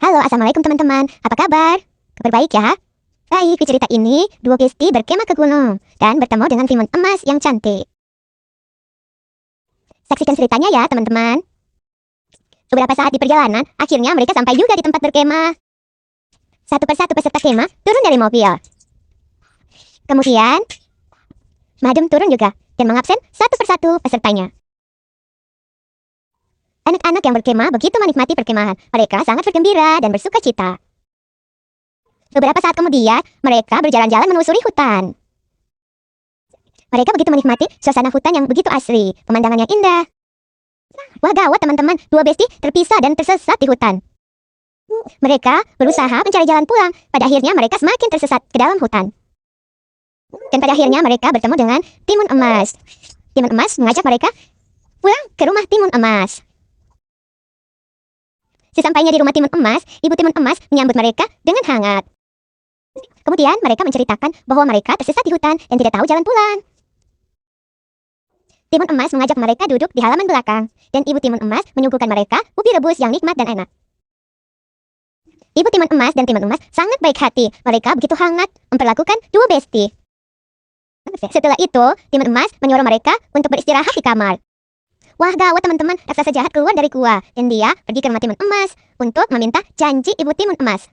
Halo, assalamualaikum teman-teman. Apa kabar? Kabar baik ya? Baik, di cerita ini, dua besti berkemah ke gunung dan bertemu dengan timun emas yang cantik. Saksikan ceritanya ya, teman-teman. Beberapa saat di perjalanan, akhirnya mereka sampai juga di tempat berkemah. Satu persatu peserta kemah turun dari mobil. Kemudian, Madem turun juga dan mengabsen satu persatu pesertanya. Anak-anak yang berkemah begitu menikmati perkemahan. Mereka sangat bergembira dan bersuka cita. Beberapa saat kemudian, mereka berjalan-jalan menelusuri hutan. Mereka begitu menikmati suasana hutan yang begitu asri, pemandangan yang indah. Wah gawat teman-teman, dua besti terpisah dan tersesat di hutan. Mereka berusaha mencari jalan pulang. Pada akhirnya mereka semakin tersesat ke dalam hutan. Dan pada akhirnya mereka bertemu dengan timun emas. Timun emas mengajak mereka pulang ke rumah timun emas. Sesampainya di rumah timun emas, ibu timun emas menyambut mereka dengan hangat. Kemudian mereka menceritakan bahwa mereka tersesat di hutan dan tidak tahu jalan pulang. Timun emas mengajak mereka duduk di halaman belakang, dan ibu timun emas menyuguhkan mereka ubi rebus yang nikmat dan enak. Ibu timun emas dan timun emas sangat baik hati. Mereka begitu hangat memperlakukan dua besti. Setelah itu, timun emas menyuruh mereka untuk beristirahat di kamar. Wah gawat teman-teman, raksasa jahat keluar dari gua dan dia pergi ke rumah timun emas untuk meminta janji ibu timun emas.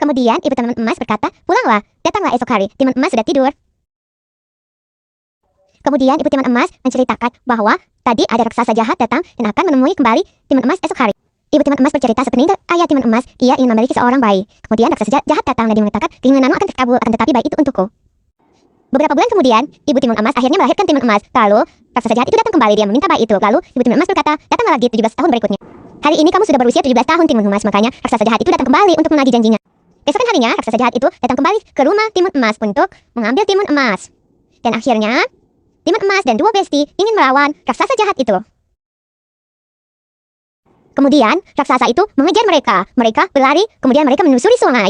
Kemudian ibu timun emas berkata, pulanglah, datanglah esok hari, timun emas sudah tidur. Kemudian ibu timun emas menceritakan bahwa tadi ada raksasa jahat datang dan akan menemui kembali timun emas esok hari. Ibu timun emas bercerita sepeninggal ayah timun emas, ia ingin memiliki seorang bayi. Kemudian raksasa jahat datang dan dia mengatakan, keinginanmu akan terkabul, akan tetapi bayi itu untukku. Beberapa bulan kemudian, ibu timun emas akhirnya melahirkan timun emas. Lalu, raksasa jahat itu datang kembali, dia meminta bayi itu. Lalu, ibu timun emas berkata, datanglah lagi 17 tahun berikutnya. Hari ini kamu sudah berusia 17 tahun timun emas, makanya raksasa jahat itu datang kembali untuk menagih janjinya. Keesokan harinya, raksasa jahat itu datang kembali ke rumah timun emas untuk mengambil timun emas. Dan akhirnya, timun emas dan dua besti ingin melawan raksasa jahat itu. Kemudian, raksasa itu mengejar mereka. Mereka berlari, kemudian mereka menyusuri sungai.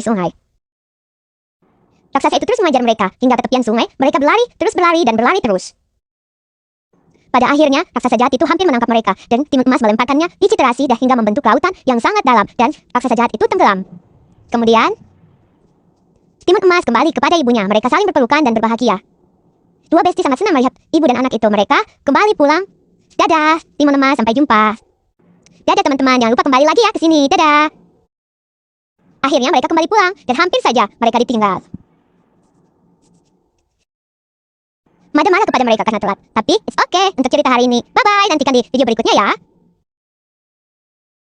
Raksasa itu terus mengejar mereka, hingga ke tepian sungai, mereka berlari terus. Pada akhirnya, raksasa jahat itu hampir menangkap mereka, dan timun emas melemparkannya di Citerasi hingga membentuk lautan yang sangat dalam, dan raksasa jahat itu tenggelam. Kemudian, timun emas kembali kepada ibunya, mereka saling berpelukan dan berbahagia. Dua besti sangat senang melihat ibu dan anak itu, mereka kembali pulang. Dadah, timun emas, sampai jumpa. Dadah teman-teman, jangan lupa kembali lagi ya ke sini, dadah. Akhirnya mereka kembali pulang, dan hampir saja mereka ditinggal. Madem marah kepada mereka karena telat. Tapi it's okay untuk cerita hari ini. Bye-bye, nantikan di video berikutnya ya.